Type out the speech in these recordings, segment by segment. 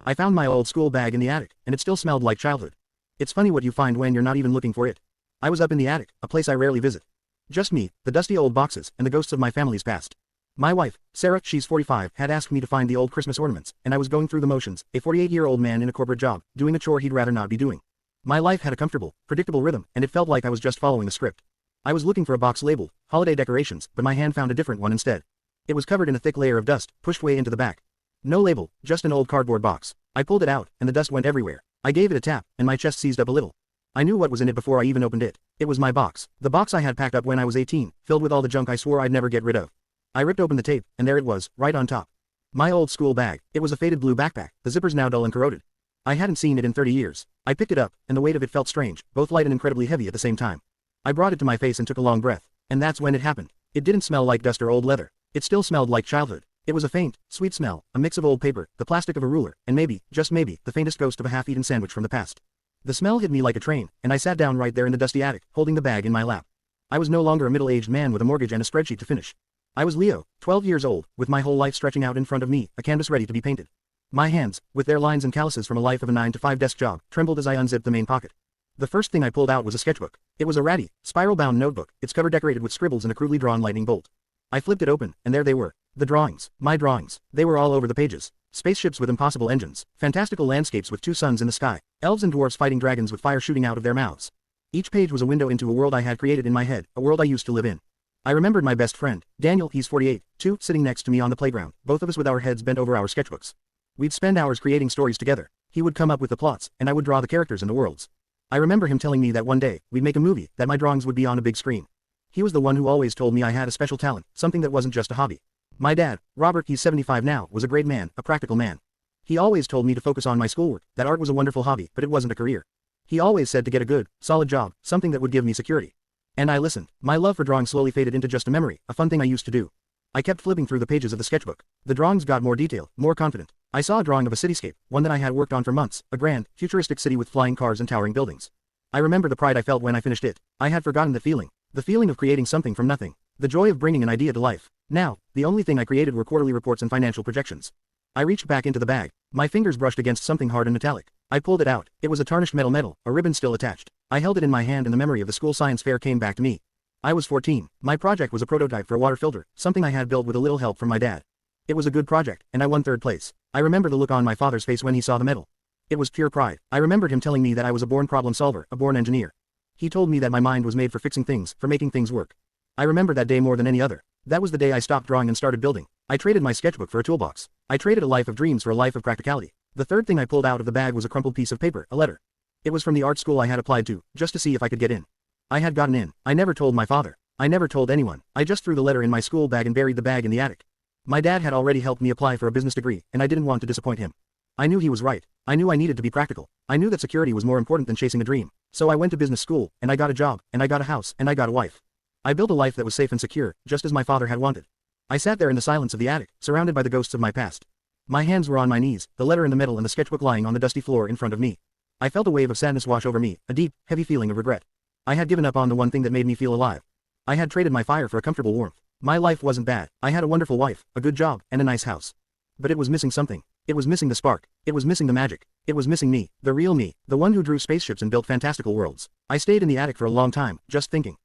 I found my old school bag in the attic, and it still smelled like childhood. It's funny what you find when you're not even looking for it. I was up in the attic, a place I rarely visit. Just me, the dusty old boxes, and the ghosts of my family's past. My wife, Sarah, she's 45, had asked me to find the old Christmas ornaments, and I was going through the motions, a 48-year-old man in a corporate job, doing a chore he'd rather not be doing. My life had a comfortable, predictable rhythm, and it felt like I was just following a script. I was looking for a box labeled holiday decorations, but my hand found a different one instead. It was covered in a thick layer of dust, pushed way into the back. No label, just an old cardboard box. I pulled it out, and the dust went everywhere. I gave it a tap, and my chest seized up a little. I knew what was in it before I even opened it. It was my box. The box I had packed up when I was 18, filled with all the junk I swore I'd never get rid of. I ripped open the tape, and there it was, right on top. My old school bag. It was a faded blue backpack, the zippers now dull and corroded. I hadn't seen it in 30 years. I picked it up, and the weight of it felt strange, both light and incredibly heavy at the same time. I brought it to my face and took a long breath. And that's when it happened. It didn't smell like dust or old leather. It still smelled like childhood. It was a faint, sweet smell, a mix of old paper, the plastic of a ruler, and maybe, just maybe, the faintest ghost of a half-eaten sandwich from the past. The smell hit me like a train, and I sat down right there in the dusty attic, holding the bag in my lap. I was no longer a middle-aged man with a mortgage and a spreadsheet to finish. I was Leo, 12 years old, with my whole life stretching out in front of me, a canvas ready to be painted. My hands, with their lines and calluses from a life of a 9-to-5 desk job, trembled as I unzipped the main pocket. The first thing I pulled out was a sketchbook. It was a ratty, spiral-bound notebook, its cover decorated with scribbles and a crudely drawn lightning bolt. I flipped it open, and there they were. The drawings. My drawings. They were all over the pages. Spaceships with impossible engines. Fantastical landscapes with two suns in the sky. Elves and dwarfs fighting dragons with fire shooting out of their mouths. Each page was a window into a world I had created in my head, a world I used to live in. I remembered my best friend, Daniel, he's 48, too, sitting next to me on the playground, both of us with our heads bent over our sketchbooks. We'd spend hours creating stories together. He would come up with the plots, and I would draw the characters and the worlds. I remember him telling me that one day, we'd make a movie, that my drawings would be on a big screen. He was the one who always told me I had a special talent, something that wasn't just a hobby. My dad, Robert, he's 75 now, was a great man, a practical man. He always told me to focus on my schoolwork, that art was a wonderful hobby, but it wasn't a career. He always said to get a good, solid job, something that would give me security. And I listened. My love for drawing slowly faded into just a memory, a fun thing I used to do. I kept flipping through the pages of the sketchbook. The drawings got more detailed, more confident. I saw a drawing of a cityscape, one that I had worked on for months, a grand, futuristic city with flying cars and towering buildings. I remember the pride I felt when I finished it. I had forgotten the feeling of creating something from nothing, the joy of bringing an idea to life. Now, the only thing I created were quarterly reports and financial projections. I reached back into the bag. My fingers brushed against something hard and metallic. I pulled it out. It was a tarnished metal, a ribbon still attached. I held it in my hand and the memory of the school science fair came back to me. I was 14. My project was a prototype for a water filter, something I had built with a little help from my dad. It was a good project, and I won third place. I remember the look on my father's face when he saw the medal. It was pure pride. I remembered him telling me that I was a born problem solver, a born engineer. He told me that my mind was made for fixing things, for making things work. I remember that day more than any other. That was the day I stopped drawing and started building. I traded my sketchbook for a toolbox. I traded a life of dreams for a life of practicality. The third thing I pulled out of the bag was a crumpled piece of paper, a letter. It was from the art school I had applied to, just to see if I could get in. I had gotten in. I never told my father. I never told anyone. I just threw the letter in my school bag and buried the bag in the attic. My dad had already helped me apply for a business degree, and I didn't want to disappoint him. I knew he was right. I knew I needed to be practical. I knew that security was more important than chasing a dream. So I went to business school, and I got a job, and I got a house, and I got a wife. I built a life that was safe and secure, just as my father had wanted. I sat there in the silence of the attic, surrounded by the ghosts of my past. My hands were on my knees, the letter in the middle and the sketchbook lying on the dusty floor in front of me. I felt a wave of sadness wash over me, a deep, heavy feeling of regret. I had given up on the one thing that made me feel alive. I had traded my fire for a comfortable warmth. My life wasn't bad. I had a wonderful wife, a good job, and a nice house. But it was missing something. It was missing the spark. It was missing the magic. It was missing me, the real me, the one who drew spaceships and built fantastical worlds. I stayed in the attic for a long time, just thinking.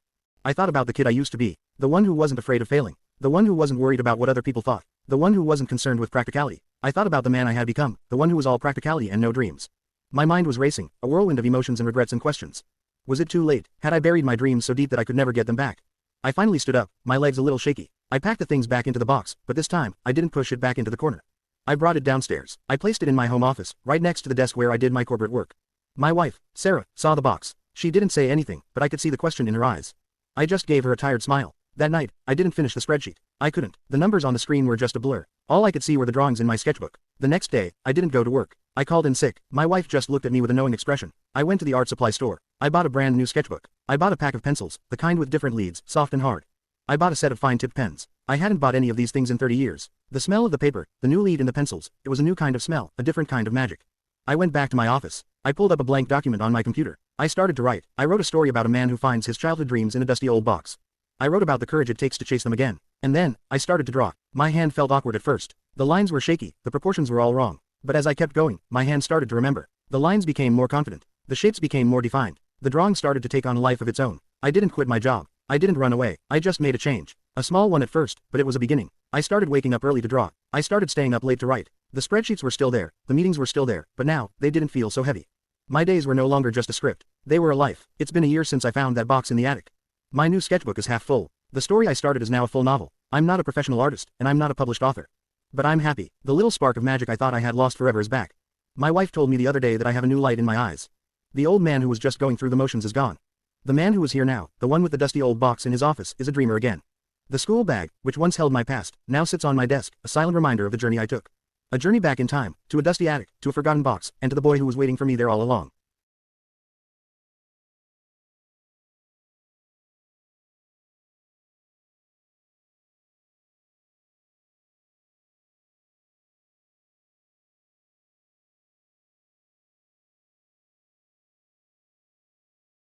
I thought about the kid I used to be, the one who wasn't afraid of failing, the one who wasn't worried about what other people thought, the one who wasn't concerned with practicality. I thought about the man I had become, the one who was all practicality and no dreams. My mind was racing, a whirlwind of emotions and regrets and questions. Was it too late? Had I buried my dreams so deep that I could never get them back? I finally stood up, my legs a little shaky. I packed the things back into the box, but this time, I didn't push it back into the corner. I brought it downstairs. I placed it in my home office, right next to the desk where I did my corporate work. My wife, Sarah, saw the box. She didn't say anything, but I could see the question in her eyes. I just gave her a tired smile. That night, I didn't finish the spreadsheet. I couldn't. The numbers on the screen were just a blur. All I could see were the drawings in my sketchbook. The next day, I didn't go to work. I called in sick. My wife just looked at me with a knowing expression. I went to the art supply store. I bought a brand new sketchbook. I bought a pack of pencils, the kind with different leads, soft and hard. I bought a set of fine-tipped pens. I hadn't bought any of these things in 30 years. The smell of the paper, the new lead in the pencils, it was a new kind of smell, a different kind of magic. I went back to my office. I pulled up a blank document on my computer. I started to write. I wrote a story about a man who finds his childhood dreams in a dusty old box. I wrote about the courage it takes to chase them again. And then, I started to draw. My hand felt awkward at first. The lines were shaky, the proportions were all wrong. But as I kept going, my hand started to remember. The lines became more confident. The shapes became more defined. The drawing started to take on a life of its own. I didn't quit my job. I didn't run away. I just made a change. A small one at first, but it was a beginning. I started waking up early to draw. I started staying up late to write. The spreadsheets were still there. The meetings were still there, but now, they didn't feel so heavy. My days were no longer just a script. They were a life. It's been a year since I found that box in the attic. My new sketchbook is half full. The story I started is now a full novel. I'm not a professional artist, and I'm not a published author. But I'm happy. The little spark of magic I thought I had lost forever is back. My wife told me the other day that I have a new light in my eyes. The old man who was just going through the motions is gone. The man who is here now, the one with the dusty old box in his office, is a dreamer again. The school bag, which once held my past, now sits on my desk, a silent reminder of the journey I took. A journey back in time, to a dusty attic, to a forgotten box, and to the boy who was waiting for me there all along.